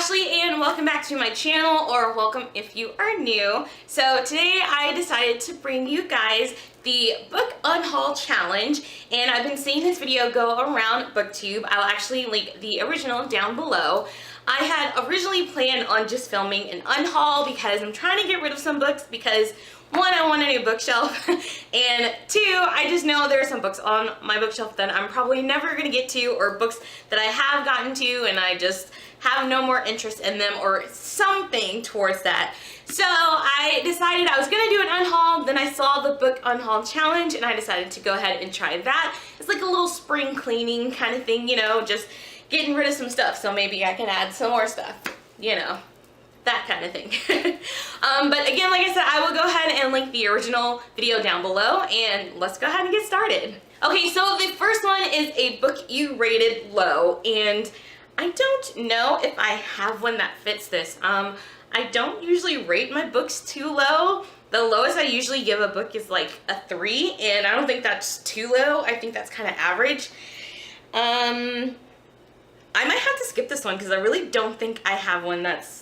Ashley and welcome back to my channel, or welcome if you are new. So today I decided to bring you guys the Book Unhaul challenge, and I've been seeing this video go around BookTube. I'll actually link the original down below. I had originally planned on just filming an unhaul because I'm trying to get rid of some books because one, I want a new bookshelf, and two, I just know there are some books on my bookshelf that I'm probably never going to get to, or books that I have gotten to and I just have no more interest in them or something towards that. So I decided I was going to do an unhaul, then I saw the Book Unhaul challenge and I decided to go ahead and try that. It's like a little spring cleaning kind of thing, you know, just getting rid of some stuff so maybe I can add some more stuff, you know. That kind of thing. But again, like I said, I will go ahead and link the original video down below, and let's go ahead and get started. Okay, so the first one is a book you rated low, and I don't know if I have one that fits this. I don't usually rate my books too low. The lowest I usually give a book is like a 3, and I don't think that's too low. I think that's kind of average. I might have to skip this one because I really don't think I have one that's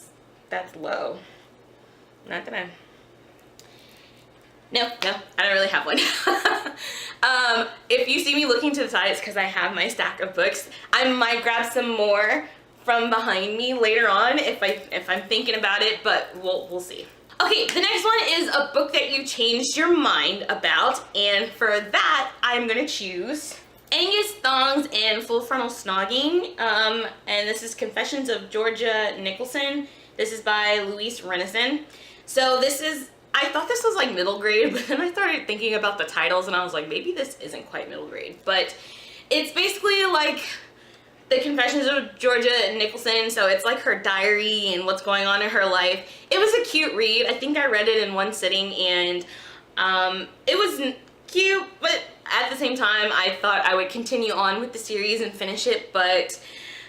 low. Not gonna. No, I don't really have one. If you see me looking to the side, it's because I have my stack of books. I might grab some more from behind me later on if I'm thinking about it, but we'll see. Okay, the next one is a book that you changed your mind about, and for that, I'm gonna choose Angus Thongs and Full Frontal Snogging, and this is Confessions of Georgia Nicholson. This is by Louise Renison. So this is, I thought this was like middle grade, but then I started thinking about the titles and I was like, maybe this isn't quite middle grade. But it's basically like the Confessions of Georgia Nicholson, so it's like her diary and what's going on in her life. It was a cute read. I think I read it in one sitting, and it was cute, but at the same time, I thought I would continue on with the series and finish it, but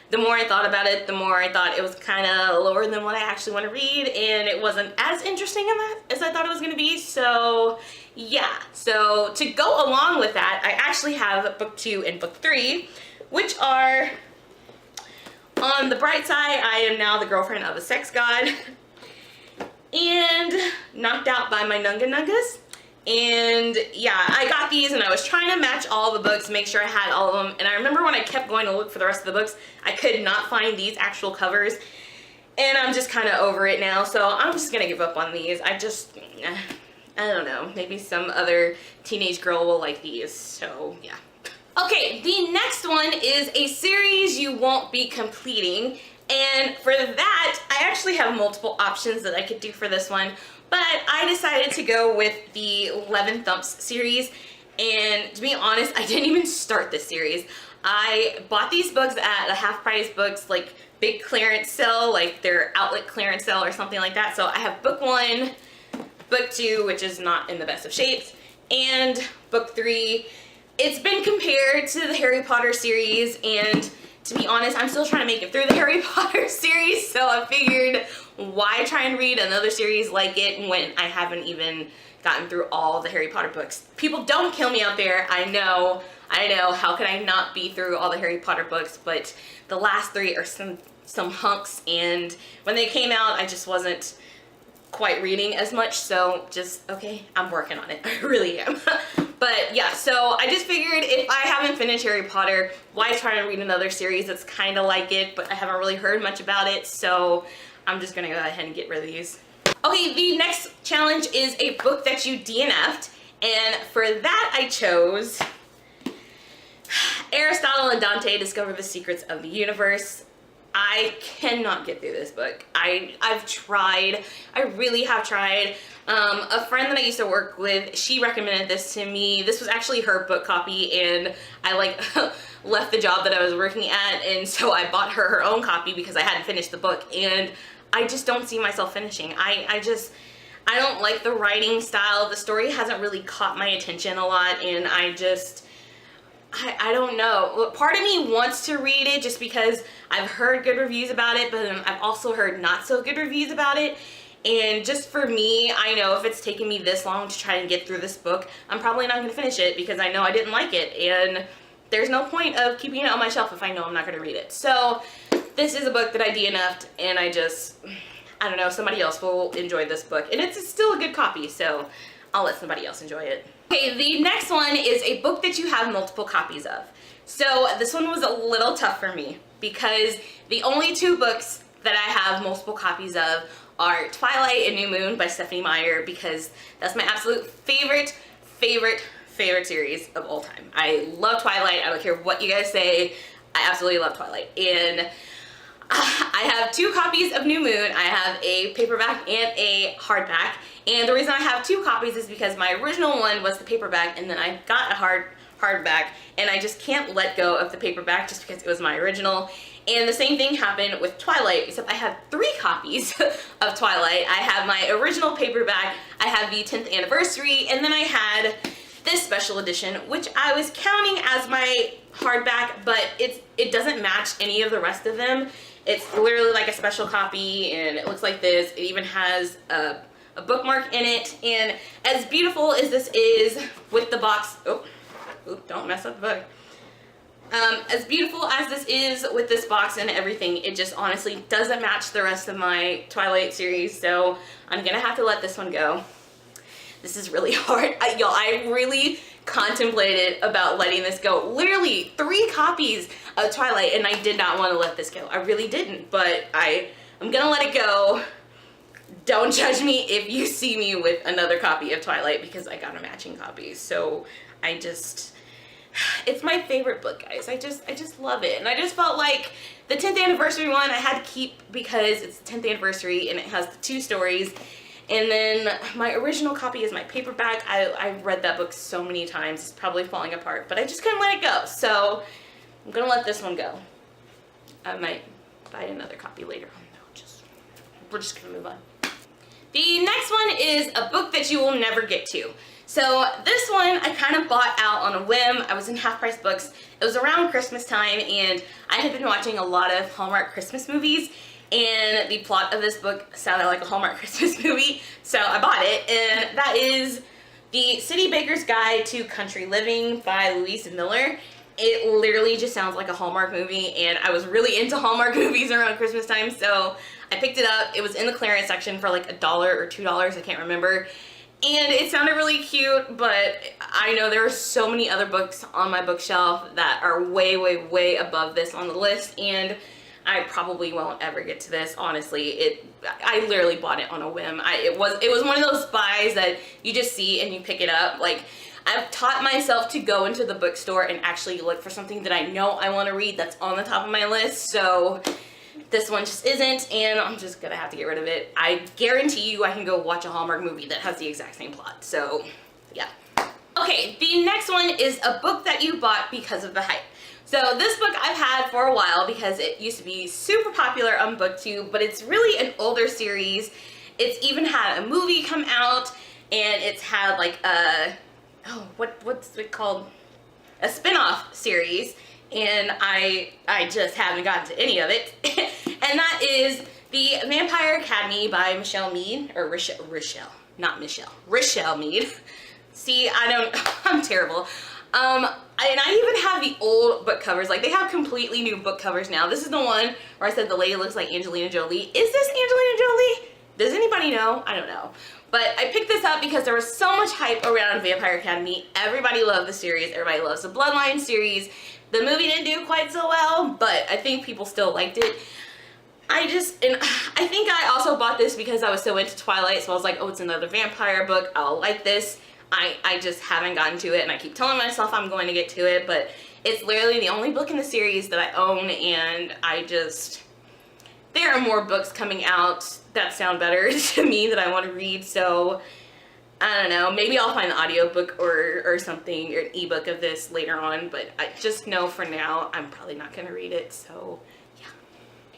the more I thought about it, the more I thought it was kind of lower than what I actually want to read, and it wasn't as interesting in that as I thought it was going to be. So yeah, so to go along with that, I actually have book 2 and book 3, which are On the Bright Side, I Am Now the Girlfriend of a Sex God, and Knocked Out by My Nunga Nungas. And yeah, I got these and I was trying to match all the books, make sure I had all of them, and I remember when I kept going to look for the rest of the books, I could not find these actual covers, and I'm just kind of over it now, so I'm just gonna give up on these. I don't know, maybe some other teenage girl will like these, so yeah. Okay, the next one is a series you won't be completing, and for that, I actually have multiple options that I could do for this one. But I decided to go with the 11 Thumps series, and to be honest, I didn't even start this series. I bought these books at a half price books, like big clearance sale, like their outlet clearance sale or something like that. So I have book 1, book 2, which is not in the best of shapes, and book 3. It's been compared to the Harry Potter series, and to be honest, I'm still trying to make it through the Harry Potter series, so I figured why try and read another series like it when I haven't even gotten through all the Harry Potter books. People, don't kill me out there. I know, how could I not be through all the Harry Potter books, but the last 3 are some hunks, and when they came out, I just wasn't quite reading as much, so just, okay, I'm working on it. I really am. But yeah, so I just figured if I haven't finished Harry Potter, why try to read another series that's kind of like it, but I haven't really heard much about it, so I'm just gonna go ahead and get rid of these. Okay, the next challenge is a book that you DNF'd, and for that I chose Aristotle and Dante Discover the Secrets of the Universe. I cannot get through this book. I've tried. I really have tried. A friend that I used to work with, she recommended this to me. This was actually her book copy, and I like left the job that I was working at, and so I bought her own copy because I hadn't finished the book, and I just don't see myself finishing. I don't like the writing style. The story hasn't really caught my attention a lot, and I don't know. Part of me wants to read it just because I've heard good reviews about it, but I've also heard not so good reviews about it. And just for me, I know if it's taken me this long to try and get through this book, I'm probably not going to finish it because I know I didn't like it. And there's no point of keeping it on my shelf if I know I'm not going to read it. So this is a book that I DNF'd, and I don't know, somebody else will enjoy this book. And it's still a good copy, so I'll let somebody else enjoy it. Okay, the next one is a book that you have multiple copies of. So this one was a little tough for me because the only two books that I have multiple copies of are Twilight and New Moon by Stephanie Meyer, because that's my absolute favorite series of all time. I love Twilight. I don't care what you guys say. I absolutely love Twilight. And I have two copies of New Moon. I have a paperback and a hardback. And the reason I have two copies is because my original one was the paperback, and then I got a hardback, and I just can't let go of the paperback just because it was my original. And the same thing happened with Twilight, except I have 3 copies of Twilight. I have my original paperback, I have the 10th anniversary, and then I had this special edition, which I was counting as my hardback, but it doesn't match any of the rest of them. It's literally like a special copy, and it looks like this. It even has a bookmark in it, and as beautiful as this is with the box, don't mess up the book. As beautiful as this is with this box and everything, it just honestly doesn't match the rest of my Twilight series, so I'm gonna have to let this one go. This is really hard. Y'all, I really contemplated about letting this go. Literally 3 copies of Twilight, and I did not want to let this go. I really didn't, but I'm gonna let it go. Don't judge me if you see me with another copy of Twilight, because I got a matching copy. So it's my favorite book, guys. I just love it. And I just felt like the 10th anniversary one I had to keep because it's the 10th anniversary and it has the 2 stories. And then my original copy is my paperback. I've read that book so many times, it's probably falling apart, but I just couldn't let it go. So I'm gonna let this one go. I might buy another copy later on. No, we're just gonna move on. The next one is a book that you will never get to. So this one I kind of bought out on a whim. I was in Half Price Books. It was around Christmas time, and I had been watching a lot of Hallmark Christmas movies, and the plot of this book sounded like a Hallmark Christmas movie, so I bought it, and that is The City Baker's Guide to Country Living by Louise Miller. It literally just sounds like a Hallmark movie, and I was really into Hallmark movies around Christmas time, so I picked it up. It was in the clearance section for like $1 or $2, I can't remember. And it sounded really cute, but I know there are so many other books on my bookshelf that are way above this on the list, and I probably won't ever get to this, honestly. I literally bought it on a whim. It was one of those buys that you just see and you pick it up. Like, I've taught myself to go into the bookstore and actually look for something that I know I want to read that's on the top of my list, so this one just isn't, and I'm just gonna have to get rid of it. I guarantee you I can go watch a Hallmark movie that has the exact same plot, so yeah. Okay, the next one is a book that you bought because of the hype. So this book I've had for a while because it used to be super popular on BookTube, but it's really an older series. It's even had a movie come out, and it's had like what's it called? A spin-off series, and I just haven't gotten to any of it. And that is The Vampire Academy by Michelle Mead, or Richelle Mead. See, I'm terrible. And I even have the old book covers. Like, they have completely new book covers now. This is the one where I said the lady looks like Angelina Jolie. Is this Angelina Jolie? Does anybody know? I don't know. But I picked this up because there was so much hype around Vampire Academy. Everybody loved the series. Everybody loves the Bloodline series. The movie didn't do quite so well, but I think people still liked it. I think I also bought this because I was so into Twilight, so I was like, oh, it's another vampire book. I'll like this. I just haven't gotten to it, and I keep telling myself I'm going to get to it, but it's literally the only book in the series that I own, and there are more books coming out that sound better to me that I want to read, so I don't know, maybe I'll find the audiobook or something, or an ebook of this later on, but I just know for now I'm probably not going to read it, so yeah.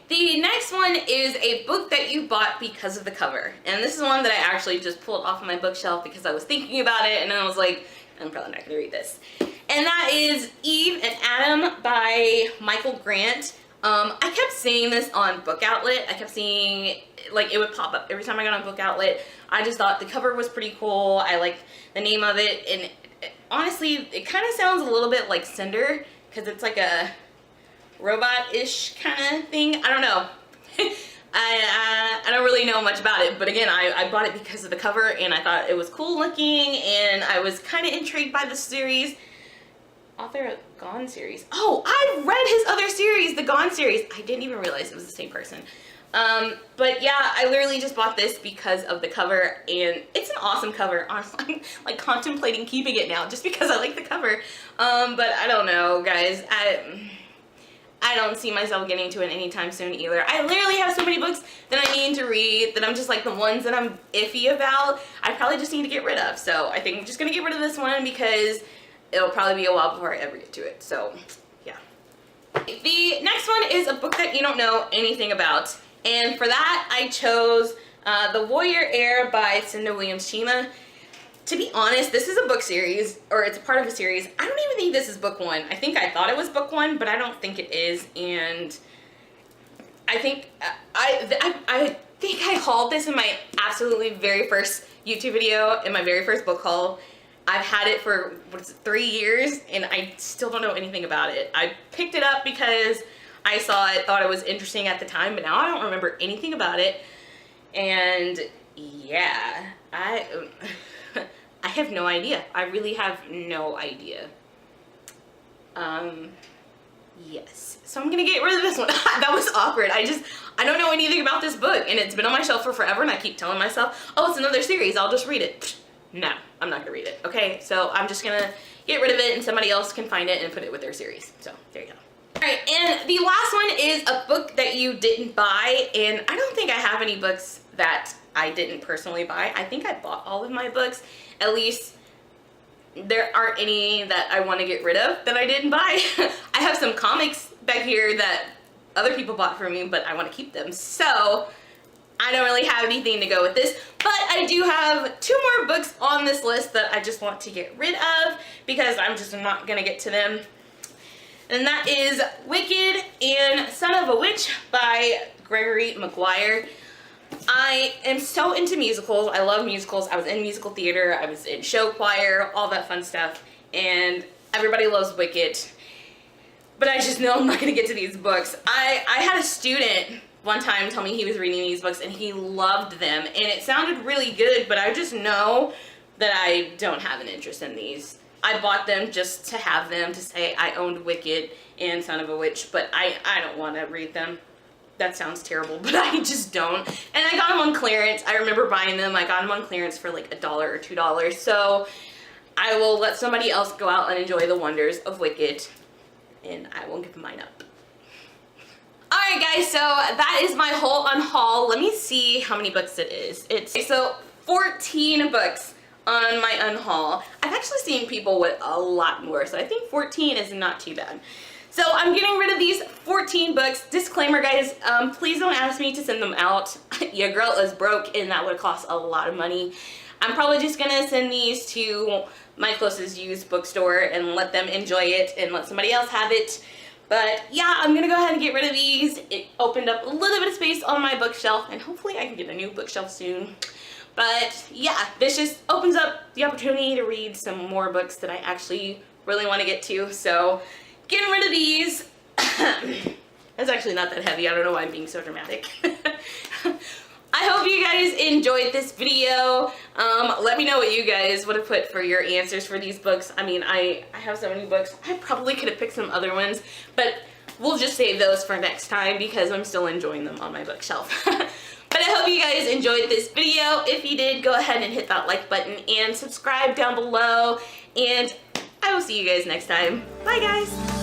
The next one is a book that you bought because of the cover, and this is one that I actually just pulled off of my bookshelf because I was thinking about it, and I was like, I'm probably not going to read this. And that is Eve and Adam by Michael Grant. I kept seeing this on Book Outlet. I kept seeing, like, it would pop up every time I got on Book Outlet. I just thought the cover was pretty cool. I liked the name of it, and honestly, it kind of sounds a little bit like Cinder, because it's like a robot-ish kind of thing. I don't know. I don't really know much about it, but again, I bought it because of the cover, and I thought it was cool looking, and I was kind of intrigued by the series. Author of Gone series. Oh, I read his other series, the Gone series. I didn't even realize it was the same person. But yeah, I literally just bought this because of the cover, and it's an awesome cover. Honestly, I'm like contemplating keeping it now just because I like the cover. But I don't know, guys. I don't see myself getting to it anytime soon either. I literally have so many books that I need to read that I'm just like the ones that I'm iffy about, I probably just need to get rid of. So I think I'm just gonna get rid of this one because it'll probably be a while before I ever get to it. So yeah. The next one is a book that you don't know anything about. And for that, I chose The Warrior Heir by Cinda Williams-Chima. To be honest, this is a book series, or it's a part of a series. I don't even think this is book one. I think I thought it was book one, but I don't think it is. And I think I think I hauled this in my absolutely very first YouTube video, in my very first book haul. I've had it for, what is it, 3 years, and I still don't know anything about it. I picked it up because I saw it, thought it was interesting at the time, but now I don't remember anything about it. And yeah, I have no idea. I really have no idea. Yes. So I'm gonna get rid of this one. That was awkward. I don't know anything about this book, and it's been on my shelf for forever, and I keep telling myself, oh, it's another series, I'll just read it. No, I'm not gonna read it, okay? So I'm just gonna get rid of it, and somebody else can find it and put it with their series. So there you go. Alright, and the last one is a book that you didn't buy, and I don't think I have any books that I didn't personally buy. I think I bought all of my books. At least there aren't any that I want to get rid of that I didn't buy. I have some comics back here that other people bought for me, but I want to keep them. So I don't really have anything to go with this, but I do have 2 more books on this list that I just want to get rid of because I'm just not going to get to them. And that is Wicked and Son of a Witch by Gregory Maguire. I am so into musicals. I love musicals. I was in musical theater. I was in show choir, all that fun stuff. And everybody loves Wicked. But I just know I'm not going to get to these books. I had a student one time tell me he was reading these books and he loved them. And it sounded really good, but I just know that I don't have an interest in these. I bought them just to have them, to say I owned Wicked and Son of a Witch, but I don't want to read them. That sounds terrible, but I just don't. And I got them on clearance. I remember buying them. I got them on clearance for like $1 or $2. So I will let somebody else go out and enjoy the wonders of Wicked, and I won't give mine up. Alright guys, so that is my whole unhaul. Let me see how many books it is. So 14 books on my unhaul. I've actually seen people with a lot more, so I think 14 is not too bad. So I'm getting rid of these 14 books. Disclaimer guys, please don't ask me to send them out. Your girl is broke and that would cost a lot of money. I'm probably just gonna send these to my closest used bookstore and let them enjoy it and let somebody else have it. But yeah, I'm gonna go ahead and get rid of these. It opened up a little bit of space on my bookshelf, and hopefully I can get a new bookshelf soon. But yeah, this just opens up the opportunity to read some more books that I actually really want to get to. So getting rid of these. It's actually not that heavy. I don't know why I'm being so dramatic. I hope you guys enjoyed this video. Let me know what you guys would have put for your answers for these books. I mean, I have so many books. I probably could have picked some other ones, but we'll just save those for next time because I'm still enjoying them on my bookshelf. But I hope you guys enjoyed this video. If you did, go ahead and hit that like button and subscribe down below. And I will see you guys next time. Bye guys.